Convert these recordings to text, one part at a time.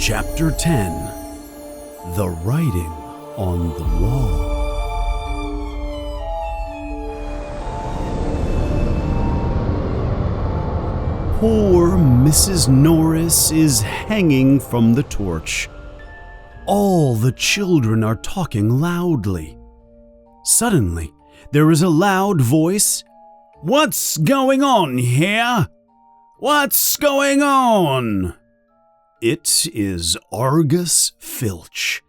Chapter 10. The Writing on the Wall. Poor Mrs. Norris is hanging from the torch. All the children are talking loudly. Suddenly, there is a loud voice. "What's going on here? What's going on?" It is Argus Filch.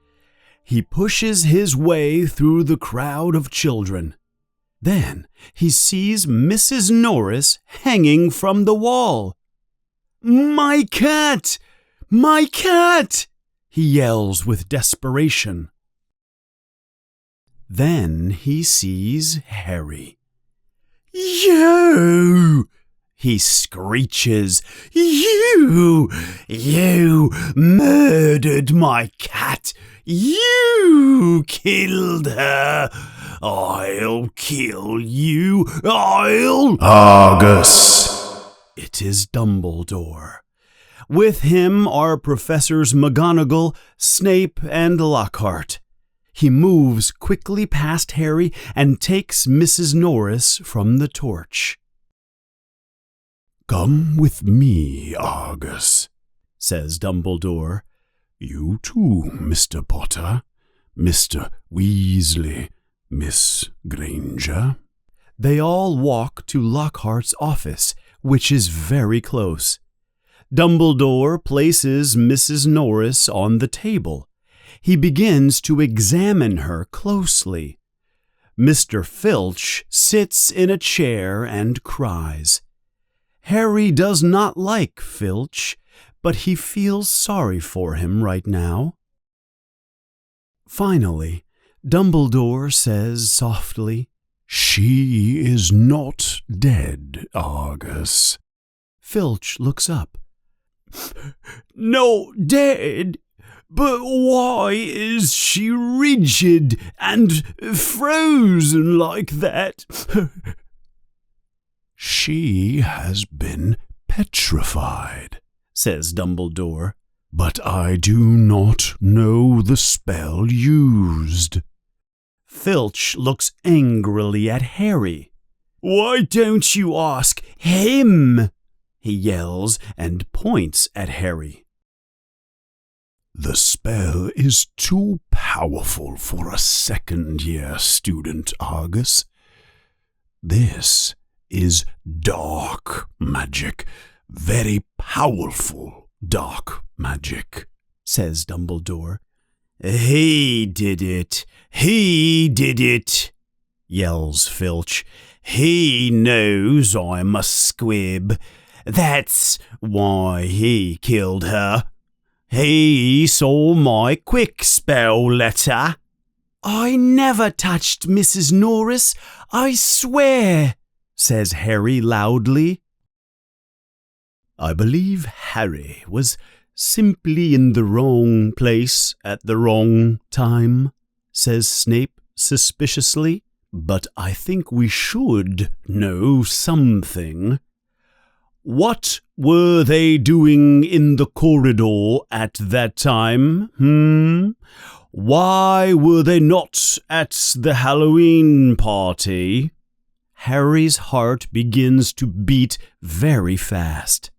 He pushes his way through the crowd of children. Then he sees Mrs. Norris hanging from the wall. "My cat! My cat!" he yells with desperation. Then he sees Harry. "You!" he screeches. You murdered my cat! You killed her! I'll kill you! Argus! It is Dumbledore. With him are Professors McGonagall, Snape, and Lockhart. He moves quickly past Harry and takes Mrs. Norris from the torch. "Come with me, Argus," says Dumbledore. "You too, Mr. Potter, Mr. Weasley, Miss Granger." They all walk to Lockhart's office, which is very close. Dumbledore places Mrs. Norris on the table. He begins to examine her closely. Mr. Filch sits in a chair and cries. Harry does not like Filch, but he feels sorry for him right now. Finally, Dumbledore says softly, "She is not dead, Argus." Filch looks up. "Not dead? But why is she rigid and frozen like that?" "She has been petrified," says Dumbledore, "but I do not know the spell used." Filch looks angrily at Harry. "Why don't you ask him?" he yells and points at Harry. "The spell is too powerful for a second-year student, Argus. This is dark magic, very powerful dark magic," says Dumbledore. "He did it! He did it!" yells Filch. "He knows I'm a squib. That's why he killed her. He saw my quick spell letter." "I never touched Mrs. Norris, I swear," says Harry loudly. "I believe Harry was simply in the wrong place at the wrong time," says Snape suspiciously. "But I think we should know something. What were they doing in the corridor at that time? Why were they not at the Halloween party?" Harry's heart begins to beat very fast.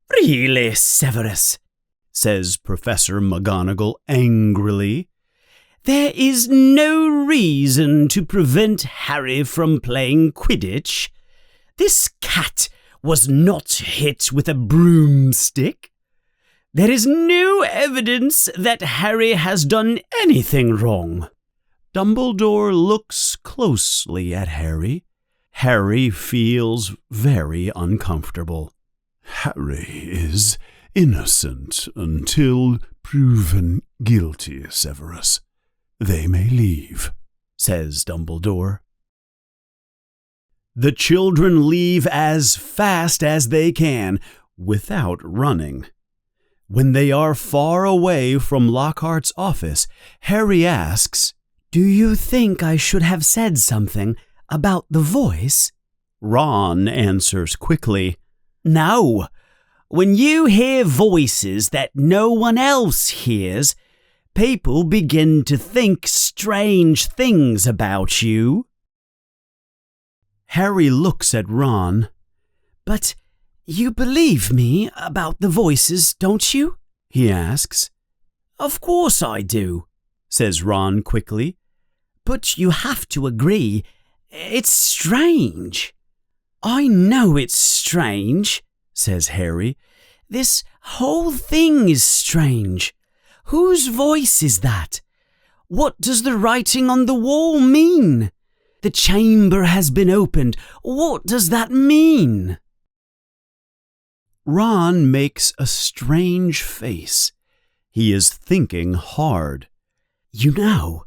"Really, Severus," says Professor McGonagall angrily, "there is no reason to prevent Harry from playing Quidditch. This cat was not hit with a broomstick. There is no evidence that Harry has done anything wrong. Dumbledore looks closely at Harry. Harry feels very uncomfortable. Harry is innocent until proven guilty, Severus. They may leave, says Dumbledore. The children leave as fast as they can, without running. When they are far away from Lockhart's office, Harry asks, "Do you think I should have said something about the voice?" Ron answers quickly, "No. When you hear voices that no one else hears, people begin to think strange things about you." Harry looks at Ron. "But you believe me about the voices, don't you?" he asks. "Of course I do," says Ron quickly. "But you have to agree, it's strange." "I know it's strange," says Harry. "This whole thing is strange. Whose voice is that? What does the writing on the wall mean? The chamber has been opened. What does that mean?" Ron makes a strange face. He is thinking hard. "You know,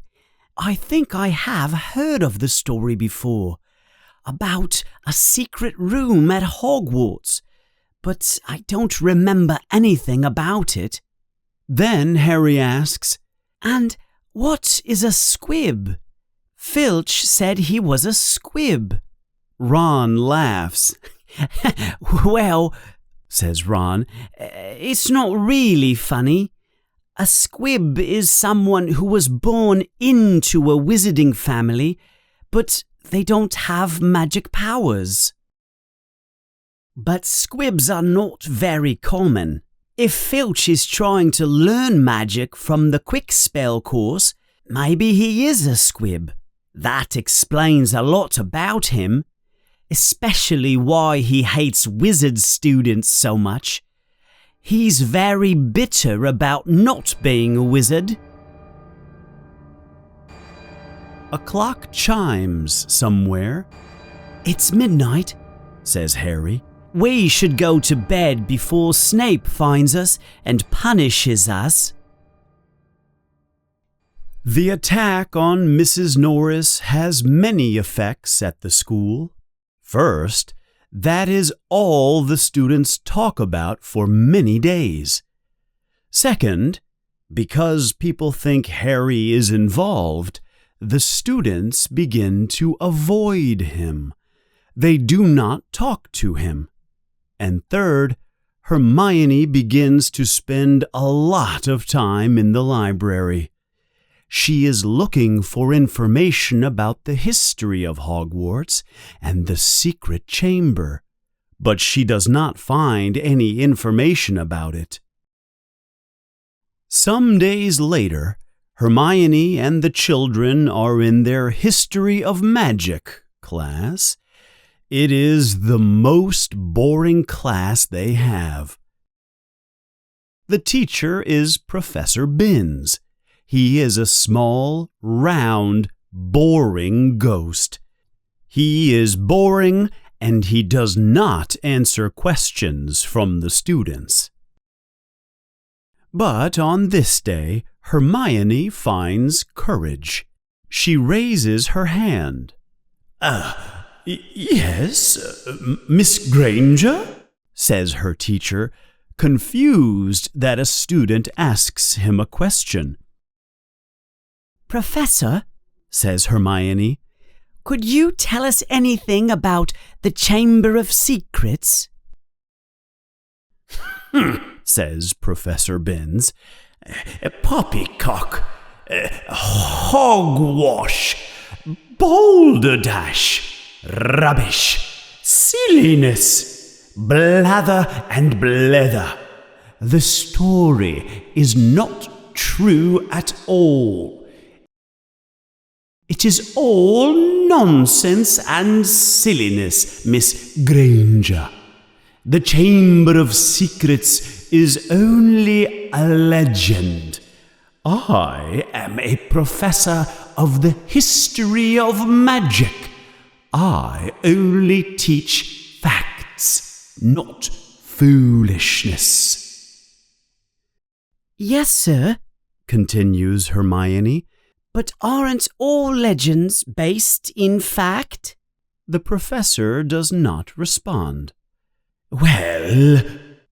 I think I have heard of the story before, about a secret room at Hogwarts, but I don't remember anything about it." Then Harry asks, "And what is a squib? Filch said he was a squib." Ron laughs. "Well," says Ron, "it's not really funny. A squib is someone who was born into a wizarding family, but they don't have magic powers." "But squibs are not very common. If Filch is trying to learn magic from the quick spell course, maybe he is a squib. That explains a lot about him, especially why he hates wizard students so much. He's very bitter about not being a wizard." A clock chimes somewhere. "It's midnight," says Harry. "We should go to bed before Snape finds us and punishes us." The attack on Mrs. Norris has many effects at the school. First, that is all the students talk about for many days. Second, because people think Harry is involved, the students begin to avoid him. They do not talk to him. And third, Hermione begins to spend a lot of time in the library. She is looking for information about the history of Hogwarts and the secret chamber, but she does not find any information about it. Some days later, Hermione and the children are in their History of Magic class. It is the most boring class they have. The teacher is Professor Binns. He is a small, round, boring ghost. He is boring, and he does not answer questions from the students. But on this day, Hermione finds courage. She raises her hand. Yes, Miss Granger?" says her teacher, confused that a student asks him a question. "Professor," says Hermione, "could you tell us anything about the Chamber of Secrets?" Says Professor Binns. "Poppycock, hogwash, balderdash, rubbish, silliness, blather and blether. The story is not true at all. It is all nonsense and silliness, Miss Granger. The Chamber of Secrets is only a legend. I am a professor of the history of magic. I only teach facts, not foolishness." "Yes, sir," continues Hermione, "but aren't all legends based in fact?" The professor does not respond. "Well,"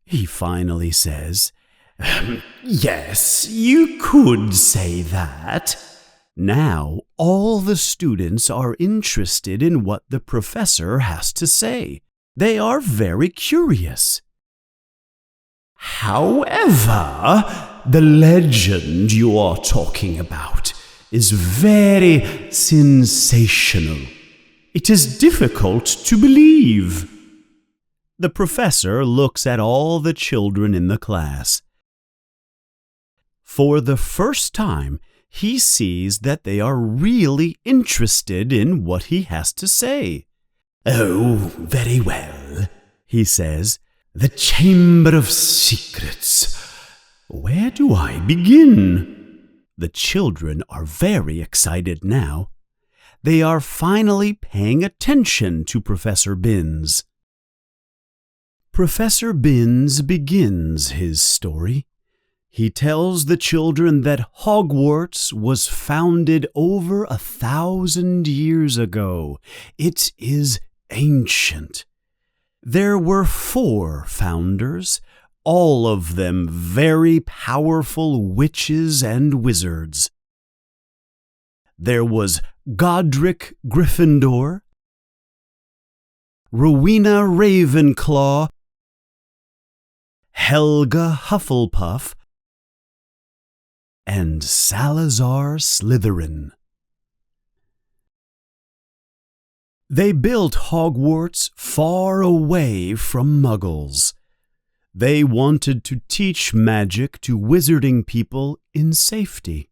he finally says, "yes, you could say that." Now all the students are interested in what the professor has to say. They are very curious. "However, the legend you are talking about is very sensational. It is difficult to believe." The professor looks at all the children in the class. For the first time, he sees that they are really interested in what he has to say. "Oh, very well," he says. "The Chamber of Secrets. Where do I begin?" The children are very excited now. They are finally paying attention to Professor Binns. Professor Binns begins his story. He tells the children that Hogwarts was founded over 1,000 years ago. It is ancient. There were 4 founders, all of them very powerful witches and wizards. There was Godric Gryffindor, Rowena Ravenclaw, Helga Hufflepuff, and Salazar Slytherin. They built Hogwarts far away from Muggles. They wanted to teach magic to wizarding people in safety.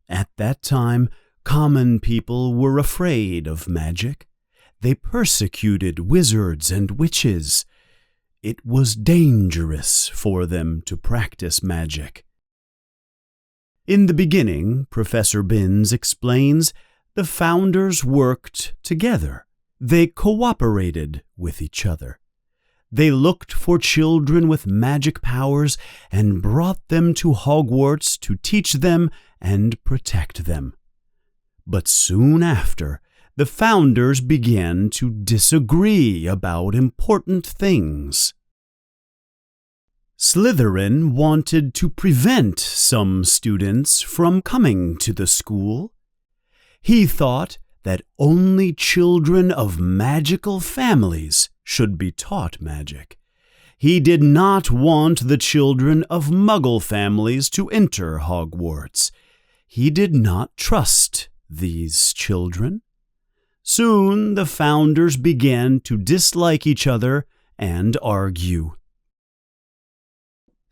At that time, common people were afraid of magic. They persecuted wizards and witches. It was dangerous for them to practice magic. In the beginning, Professor Binns explains, the founders worked together. They cooperated with each other. They looked for children with magic powers and brought them to Hogwarts to teach them and protect them. But soon after, the founders began to disagree about important things. Slytherin wanted to prevent some students from coming to the school. He thought that only children of magical families should be taught magic. He did not want the children of Muggle families to enter Hogwarts. He did not trust these children. Soon the founders began to dislike each other and argue.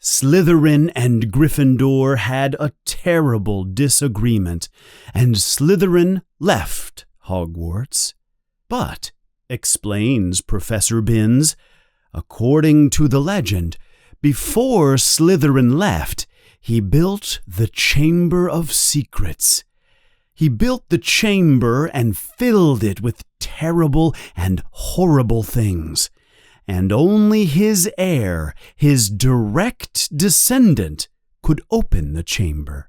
Slytherin and Gryffindor had a terrible disagreement, and Slytherin left Hogwarts. But, explains Professor Binns, according to the legend, before Slytherin left, he built the Chamber of Secrets. He built the chamber and filled it with terrible and horrible things. And only his heir, his direct descendant, could open the chamber.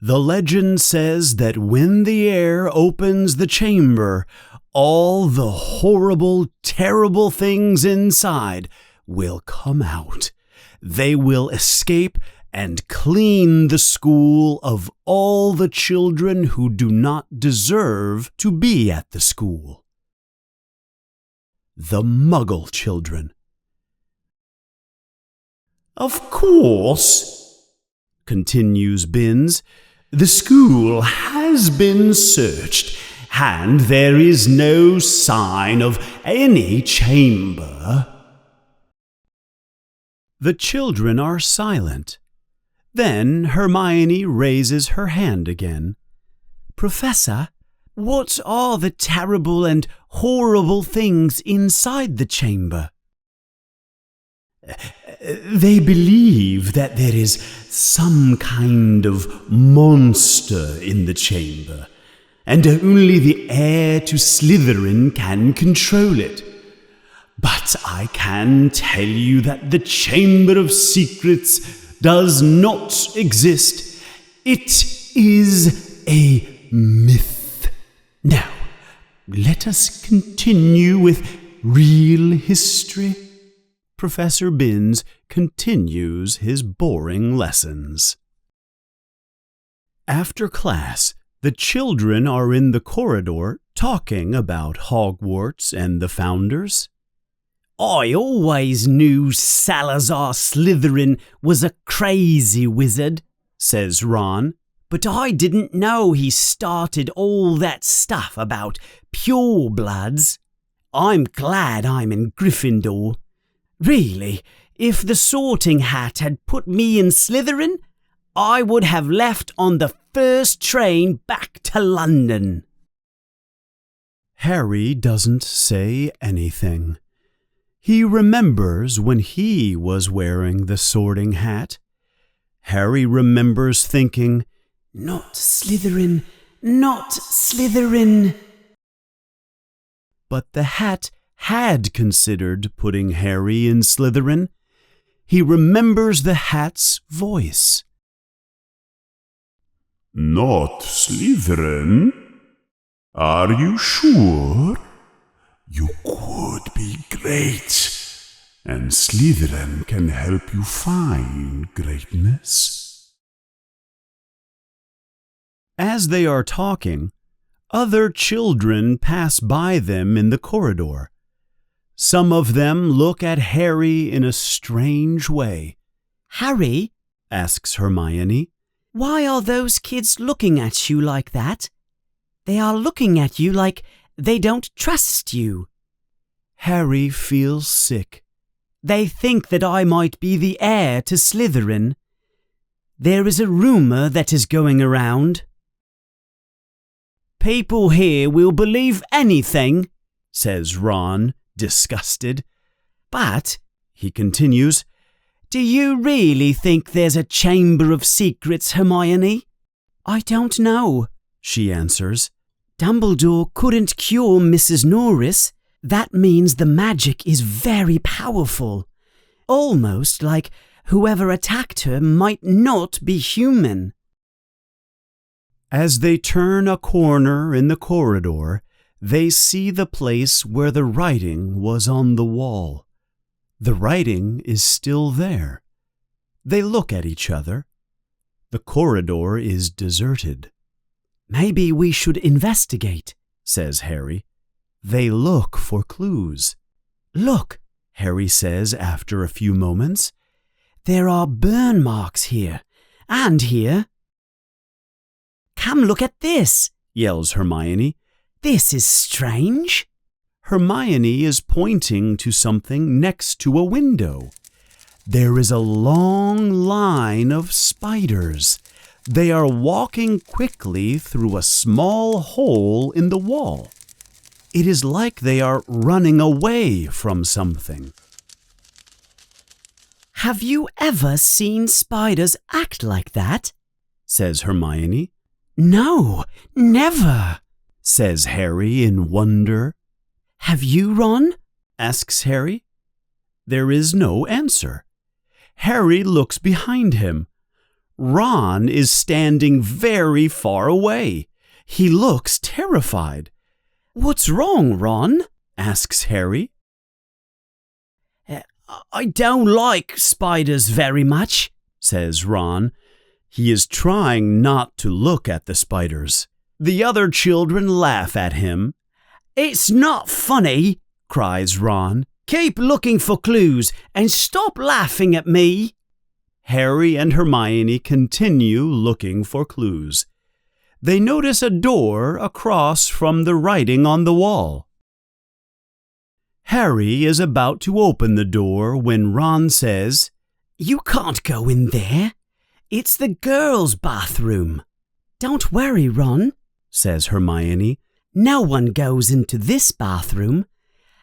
The legend says that when the heir opens the chamber, all the horrible, terrible things inside will come out. They will escape and clean the school of all the children who do not deserve to be at the school. The Muggle children. "Of course," continues Binns, "the school has been searched, and there is no sign of any chamber." The children are silent. Then Hermione raises her hand again. "Professor, what are the terrible and horrible things inside the chamber?" They believe that there is some kind of monster in the chamber, and only the heir to Slytherin can control it. But I can tell you that the Chamber of Secrets does not exist. It is a myth. Now, let us continue with real history. Professor Binns continues his boring lessons. After class, the children are in the corridor talking about Hogwarts and the founders. I always knew Salazar Slytherin was a crazy wizard, says Ron, but I didn't know he started all that stuff about purebloods. I'm glad I'm in Gryffindor. Really, if the Sorting Hat had put me in Slytherin, I would have left on the first train back to London. Harry doesn't say anything. He remembers when he was wearing the Sorting Hat. Harry remembers thinking, "Not Slytherin, not Slytherin." But the hat had considered putting Harry in Slytherin. He remembers the hat's voice. Not Slytherin? Are you sure? You could be great, and Slytherin can help you find greatness. As they are talking, other children pass by them in the corridor. Some of them look at Harry in a strange way. "Harry," asks Hermione, "why are those kids looking at you like that? They are looking at you like they don't trust you." Harry feels sick. "They think that I might be the heir to Slytherin. There is a rumour that is going around." "People here will believe anything," says Ron, disgusted. "But," he continues, "do you really think there's a Chamber of Secrets, Hermione?" "I don't know," she answers. "Dumbledore couldn't cure Mrs. Norris. That means the magic is very powerful. Almost like whoever attacked her might not be human." As they turn a corner in the corridor, they see the place where the writing was on the wall. The writing is still there. They look at each other. The corridor is deserted. "Maybe we should investigate," says Harry. They look for clues. "Look," Harry says after a few moments. "There are burn marks here, and here." "Come look at this," yells Hermione. "This is strange." Hermione is pointing to something next to a window. There is a long line of spiders. They are walking quickly through a small hole in the wall. It is like they are running away from something. "Have you ever seen spiders act like that?" says Hermione. "No, never," says Harry in wonder. "Have you, Ron?" asks Harry. There is no answer. Harry looks behind him. Ron is standing very far away. He looks terrified. "What's wrong, Ron?" asks Harry. "I don't like spiders very much," says Ron. He is trying not to look at the spiders. The other children laugh at him. "It's not funny," cries Ron. "Keep looking for clues and stop laughing at me." Harry and Hermione continue looking for clues. They notice a door across from the writing on the wall. Harry is about to open the door when Ron says, "You can't go in there. It's the girls' bathroom." "Don't worry, Ron," says Hermione. "No one goes into this bathroom.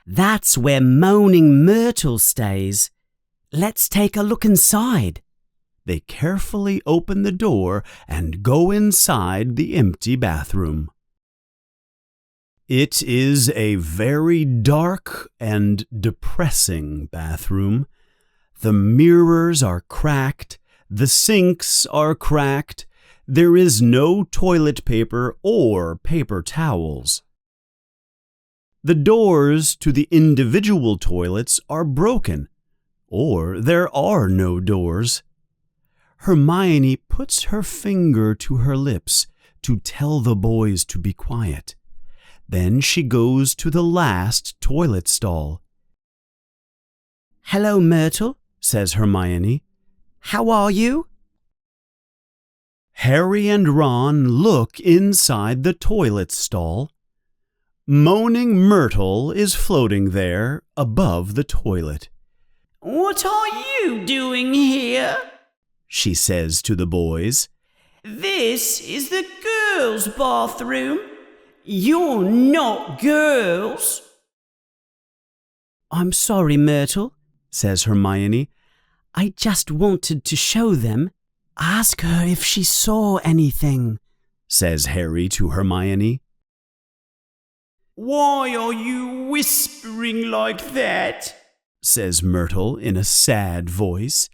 That's where Moaning Myrtle stays. Let's take a look inside. They carefully open the door and go inside the empty bathroom. It is a very dark and depressing bathroom. The mirrors are cracked, the sinks are cracked, there is no toilet paper or paper towels. The doors to the individual toilets are broken, or there are no doors. Hermione puts her finger to her lips to tell the boys to be quiet. Then she goes to the last toilet stall. "Hello, Myrtle," says Hermione. "How are you?" Harry and Ron look inside the toilet stall. Moaning Myrtle is floating there above the toilet. "What are you doing here?" she says to the boys. "This is the girls' bathroom. You're not girls." "I'm sorry, Myrtle," says Hermione. "I just wanted to show them. Ask her if she saw anything," says Harry to Hermione. "Why are you whispering like that?" says Myrtle in a sad voice.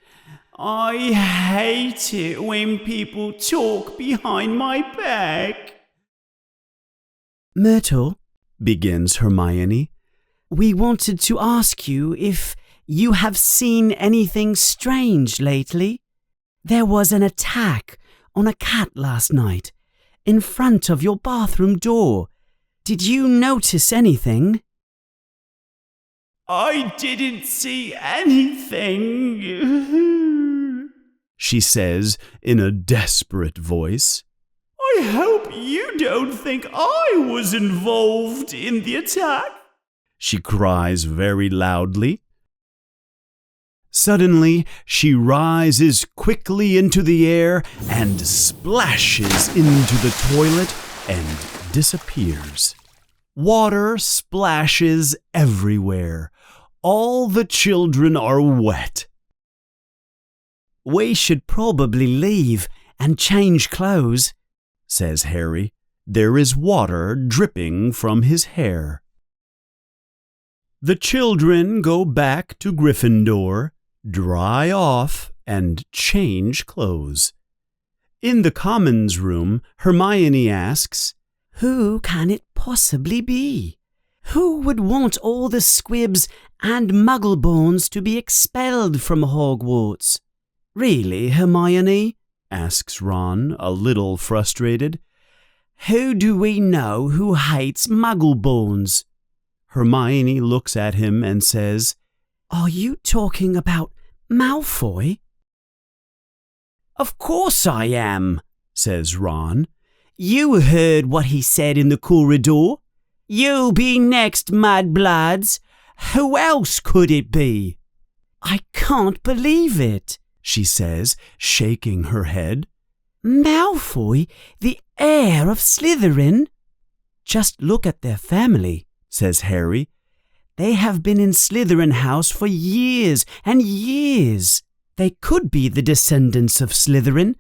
"I hate it when people talk behind my back." "Myrtle," begins Hermione, "we wanted to ask you if you have seen anything strange lately. There was an attack on a cat last night in front of your bathroom door. Did you notice anything?" "I didn't see anything," she says in a desperate voice. "I hope you don't think I was involved in the attack," she cries very loudly. Suddenly, she rises quickly into the air and splashes into the toilet and disappears. Water splashes everywhere. All the children are wet. "We should probably leave and change clothes," says Harry. There is water dripping from his hair. The children go back to Gryffindor, dry off, and change clothes. In the Commons room, Hermione asks, "Who can it possibly be? Who would want all the squibs and muggleborns to be expelled from Hogwarts?" "Really, Hermione?" asks Ron, a little frustrated. "Who do we know who hates muggleborns?" Hermione looks at him and says, "Are you talking about Malfoy?" "Of course I am," says Ron. "You heard what he said in the corridor. You'll be next, mudbloods. Who else could it be?" "I can't believe it," she says, shaking her head. "Malfoy, the heir of Slytherin?" "Just look at their family," says Harry. "They have been in Slytherin House for years and years. They could be the descendants of Slytherin.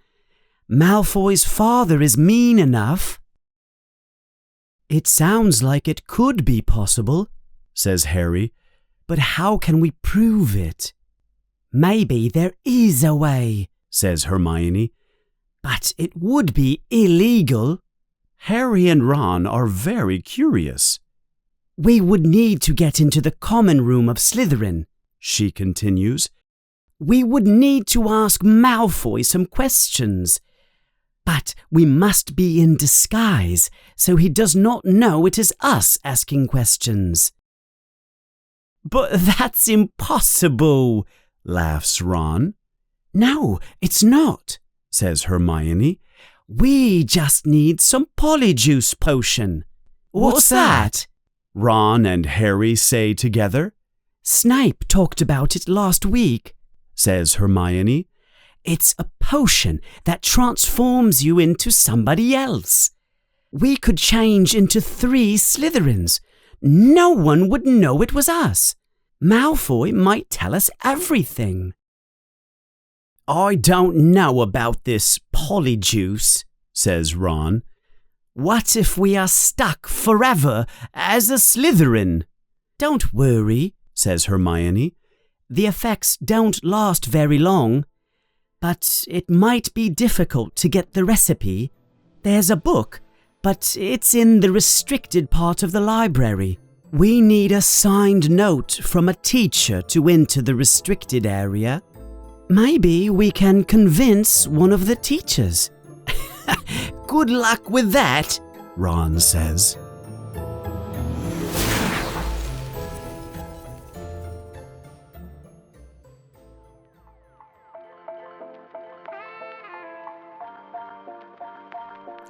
Malfoy's father is mean enough." "It sounds like it could be possible," says Harry, "but how can we prove it?" "Maybe there is a way," says Hermione, "but it would be illegal." Harry and Ron are very curious. "We would need to get into the common room of Slytherin," she continues. "We would need to ask Malfoy some questions. But we must be in disguise so he does not know it is us asking questions." "But that's impossible," laughs Ron. "No, it's not," says Hermione. "We just need some polyjuice potion." What's that? Ron and Harry say together. "Snape talked about it last week," says Hermione. "It's a potion that transforms you into somebody else. We could change into 3 Slytherins. No one would know it was us. Malfoy might tell us everything. I don't know about this polyjuice, says Ron. What if we are stuck forever as a Slytherin? Don't worry, says Hermione. The effects don't last very long, but it might be difficult to get the recipe. There's a book, but it's in the restricted part of the library. We need a signed note from a teacher to enter the restricted area. Maybe we can convince one of the teachers. Good luck with that, Ron says.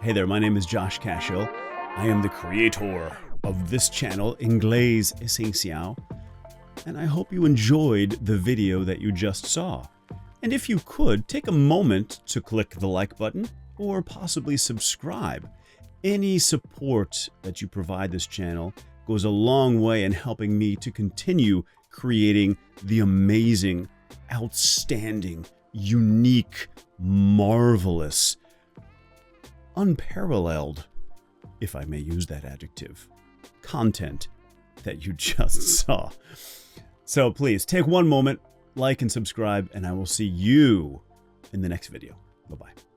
Hey there, my name is Josh Cashel. I am the creator of this channel, Inglês Essencial, and I hope you enjoyed the video that you just saw. And if you could, take a moment to click the like button or possibly subscribe. Any support that you provide this channel goes a long way in helping me to continue creating the amazing, outstanding, unique, marvelous, unparalleled, if I may use that adjective, content that you just saw. So please take one moment, like and subscribe, and I will see you in the next video. Bye-bye.